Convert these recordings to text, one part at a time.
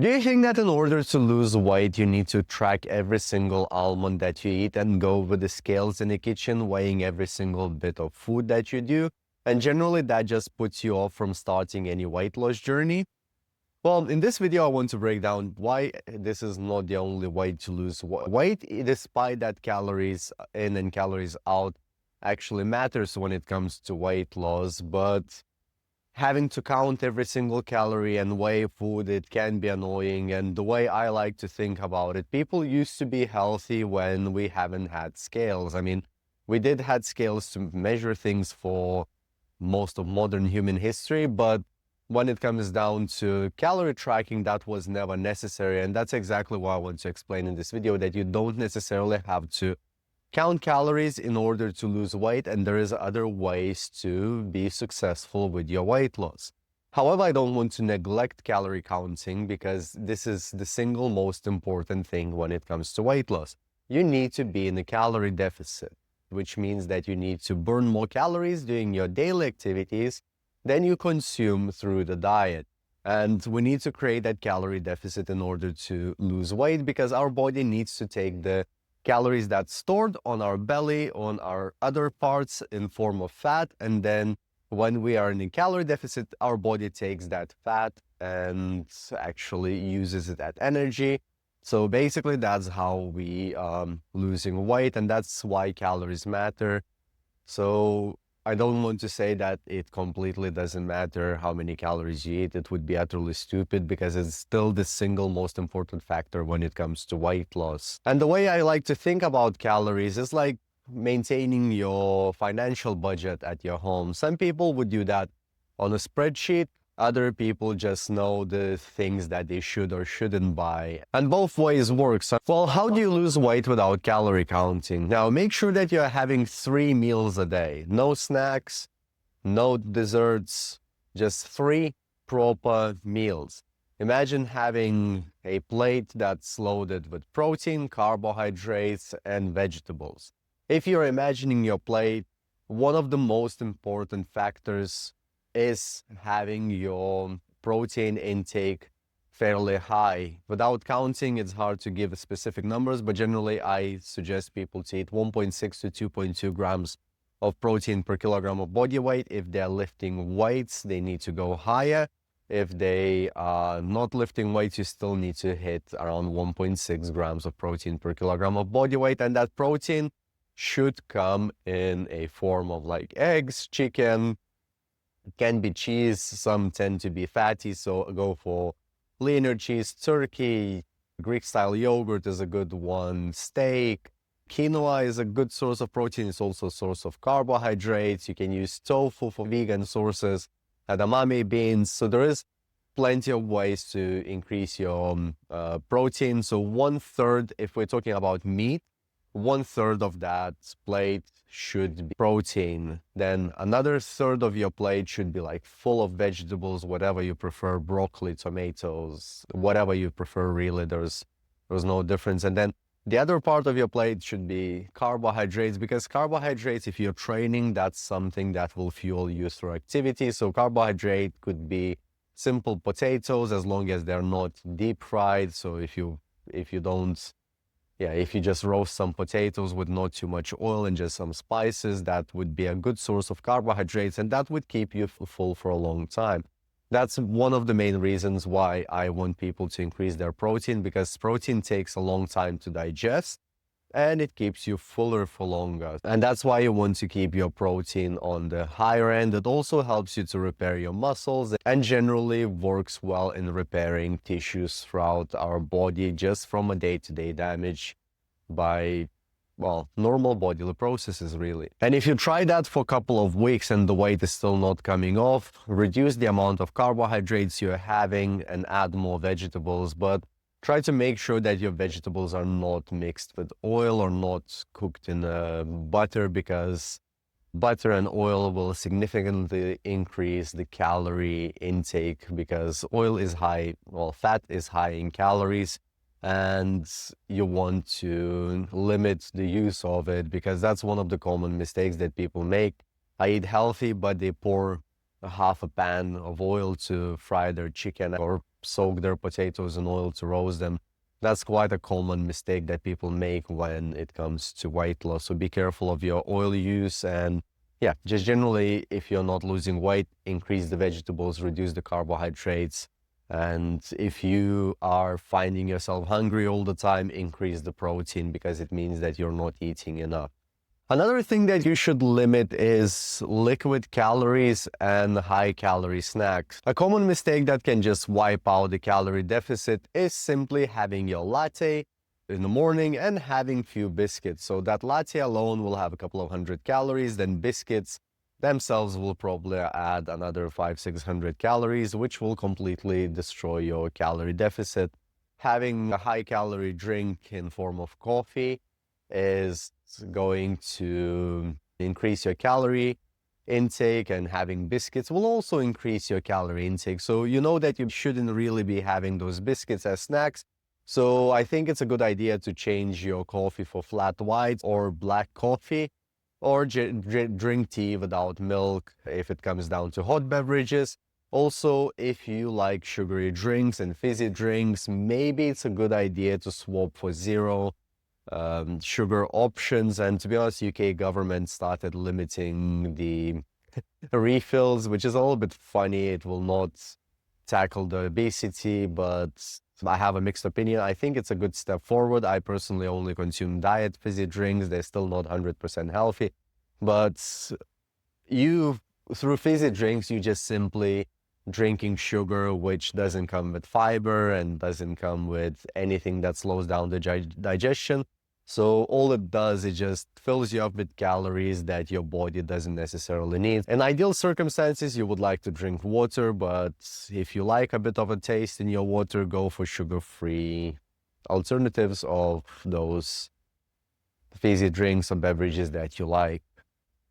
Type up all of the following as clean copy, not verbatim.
Do you think that in order to lose weight, you need to track every single almond that you eat and go with the scales in the kitchen, weighing every single bit of food that you do? And generally, that just puts you off from starting any weight loss journey. Well, in this video, I want to break down why this is not the only way to lose weight, despite that calories in and calories out actually matters when it comes to weight loss. But having to count every single calorie and weigh food, it can be annoying. And the way I like to think about it, people used to be healthy when we haven't had scales. I mean, we did had scales to measure things for most of modern human history, but when it comes down to calorie tracking, that was never necessary. And that's exactly what I want to explain in this video, that you don't necessarily have to count calories in order to lose weight, and there is other ways to be successful with your weight loss. However, I don't want to neglect calorie counting because this is the single most important thing when it comes to weight loss. You need to be in a calorie deficit, which means that you need to burn more calories doing your daily activities than you consume through the diet. And we need to create that calorie deficit in order to lose weight, because our body needs to take the calories that's stored on our belly, on our other parts in form of fat. And then when we are in a calorie deficit, our body takes that fat and actually uses it as energy. So basically, that's how we losing weight, and that's why calories matter. So I don't want to say that it completely doesn't matter how many calories you eat. It would be utterly stupid, because it's still the single most important factor when it comes to weight loss. And the way I like to think about calories is like maintaining your financial budget at your home. Some people would do that on a spreadsheet. Other people just know the things that they should or shouldn't buy. And both ways work. So, well, how do you lose weight without calorie counting? Now, make sure that you're having 3 meals a day. No snacks, no desserts, just 3 proper meals. Imagine having a plate that's loaded with protein, carbohydrates, and vegetables. If you're imagining your plate, one of the most important factors is having your protein intake fairly high. Without counting, it's hard to give specific numbers, but generally I suggest people to eat 1.6 to 2.2 grams of protein per kilogram of body weight. If they're lifting weights, they need to go higher. If they are not lifting weights, you still need to hit around 1.6 grams of protein per kilogram of body weight. And that protein should come in a form of like eggs, chicken. It can be cheese. Some tend to be fatty, so go for leaner cheese. Turkey, Greek-style yogurt is a good one. Steak. Quinoa is a good source of protein. It's also a source of carbohydrates. You can use tofu for vegan sources, edamame beans. So there is plenty of ways to increase your protein. So 1/3, if we're talking about meat, 1/3 of that plate should be protein. Then another third of your plate should be like full of vegetables, whatever you prefer, broccoli, tomatoes, whatever you prefer, really. There's no difference. And then the other part of your plate should be carbohydrates, because carbohydrates, if you're training, that's something that will fuel you through activity. So carbohydrate could be simple potatoes, as long as they're not deep fried. So if you just roast some potatoes with not too much oil and just some spices, that would be a good source of carbohydrates, and that would keep you full for a long time. That's one of the main reasons why I want people to increase their protein, because protein takes a long time to digest and it keeps you fuller for longer. And that's why you want to keep your protein on the higher end. It also helps you to repair your muscles and generally works well in repairing tissues throughout our body, just from a day-to-day damage by, well, normal bodily processes, really. And if you try that for a couple of weeks and the weight is still not coming off, reduce the amount of carbohydrates you're having and add more vegetables. But try to make sure that your vegetables are not mixed with oil or not cooked in butter, because butter and oil will significantly increase the calorie intake, because oil is high, well, fat is high in calories, and you want to limit the use of it, because that's one of the common mistakes that people make. I eat healthy, but they pour a half a pan of oil to fry their chicken or soak their potatoes in oil to roast them. That's quite a common mistake that people make when it comes to weight loss. So be careful of your oil use, and yeah, just generally, if you're not losing weight, increase the vegetables, reduce the carbohydrates. And if you are finding yourself hungry all the time, increase the protein, because it means that you're not eating enough. Another thing that you should limit is liquid calories and high calorie snacks. A common mistake that can just wipe out the calorie deficit is simply having your latte in the morning and having few biscuits. So that latte alone will have a couple of hundred calories, then biscuits themselves will probably add another 500-600 calories, which will completely destroy your calorie deficit. Having a high calorie drink in form of coffee is going to increase your calorie intake, and having biscuits will also increase your calorie intake. So you know that you shouldn't really be having those biscuits as snacks. So I think it's a good idea to change your coffee for flat white or black coffee, or drink tea without milk if it comes down to hot beverages. Also, if you like sugary drinks and fizzy drinks, maybe it's a good idea to swap for zero sugar options. And to be honest, UK government started limiting the refills, which is a little bit funny. It will not tackle the obesity, but I have a mixed opinion. I think it's a good step forward. I personally only consume diet fizzy drinks. They're still not 100% healthy, but through fizzy drinks, you just simply drinking sugar, which doesn't come with fiber and doesn't come with anything that slows down the digestion. So all it does is just fills you up with calories that your body doesn't necessarily need. In ideal circumstances, you would like to drink water, but if you like a bit of a taste in your water, go for sugar-free alternatives of those fizzy drinks or beverages that you like.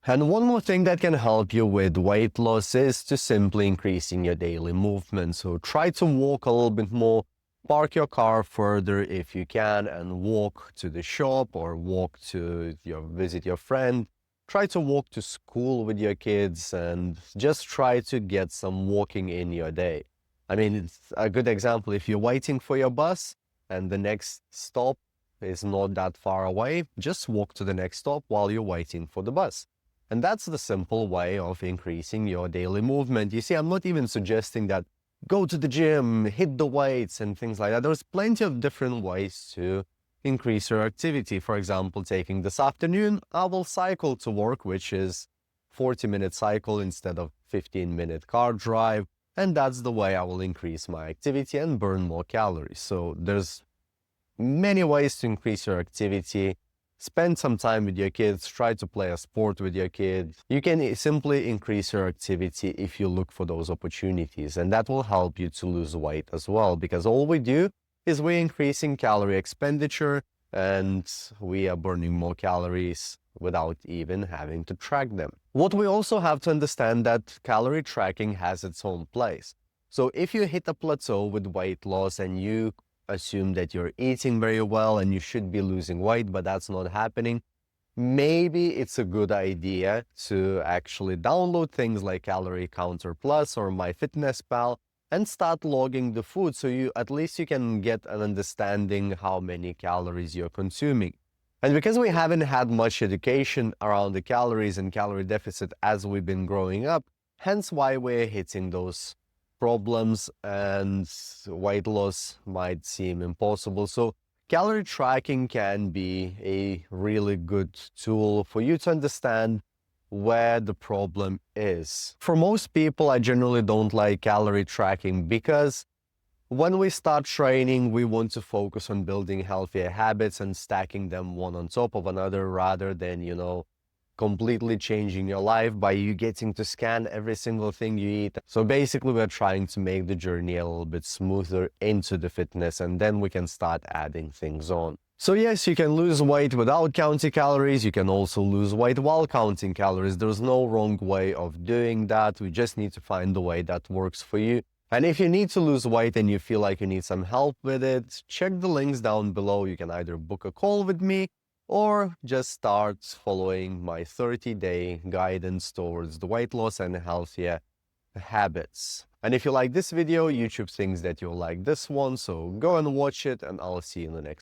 And one more thing that can help you with weight loss is to simply increasing your daily movement. So try to walk a little bit more. Park your car further if you can and walk to the shop, or visit your friend. Try to walk to school with your kids and just try to get some walking in your day. I mean, it's a good example. If you're waiting for your bus and the next stop is not that far away, just walk to the next stop while you're waiting for the bus. And that's the simple way of increasing your daily movement. You see, I'm not even suggesting that go to the gym, hit the weights and things like that. There's plenty of different ways to increase your activity. For example, taking this afternoon, I will cycle to work, which is 40-minute cycle instead of 15-minute car drive. And that's the way I will increase my activity and burn more calories. So there's many ways to increase your activity. Spend some time with your kids, try to play a sport with your kids. You can simply increase your activity if you look for those opportunities, and that will help you to lose weight as well, because all we do is we're increasing calorie expenditure and we are burning more calories without even having to track them. What we also have to understand that calorie tracking has its own place. So if you hit a plateau with weight loss and you assume that you're eating very well and you should be losing weight, but that's not happening, maybe it's a good idea to actually download things like Calorie Counter Plus or MyFitnessPal and start logging the food, so you at least you can get an understanding how many calories you're consuming. And because we haven't had much education around the calories and calorie deficit as we've been growing up, hence why we're hitting those problems and weight loss might seem impossible. So calorie tracking can be a really good tool for you to understand where the problem is. For most people, I generally don't like calorie tracking because when we start training, we want to focus on building healthier habits and stacking them one on top of another rather than, completely changing your life by you getting to scan every single thing you eat. So basically, we're trying to make the journey a little bit smoother into the fitness, and then we can start adding things on. So yes, you can lose weight without counting calories. You can also lose weight while counting calories. There's no wrong way of doing that. We just need to find the way that works for you. And if you need to lose weight and you feel like you need some help with it, check the links down below. You can either book a call with me or just start following my 30-day guidance towards the weight loss and healthier habits. And if you like this video, YouTube thinks that you'll like this one, so go and watch it, and I'll see you in the next